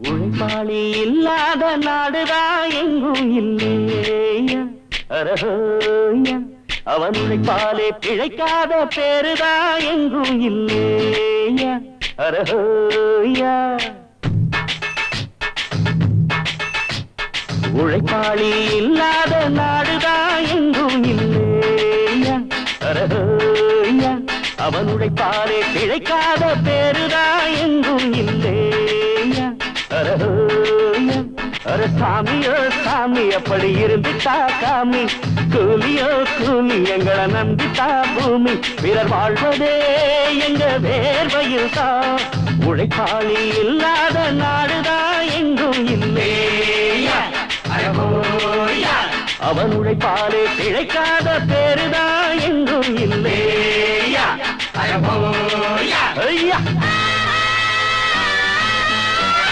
உழைப்பாளி இல்லாத நாடுதான் எங்கும் இல்லையா அரஹோயா அவன் உழைப்பாலே பிழைக்காத பேருதான் எங்கும் இல்லையா அரஹோயா உழைப்பாளி இல்லாத நாடுதான் எங்கும் இல்லையா அரஹோயா அவன் உழைப்பாலே பிழைக்காத பேருதான் எங்கும் இல்லையா அரஹோயா அர சாமியோ சாமி அப்படி இருந்துட்டா காமி கூலியோ கூலி எங்களை நம்பித்தா பூமி பிறர் வாழ்வதே எங்க வேர்வையில் தான் உழைப்பாளி இல்லாத நாடுதான் எங்கும் இல்லையா அரஹோயா அவன் உழைப்பாலே பிழைக்காத பேருதான் எங்கும் இல்லையா அரஹோயா ஐயா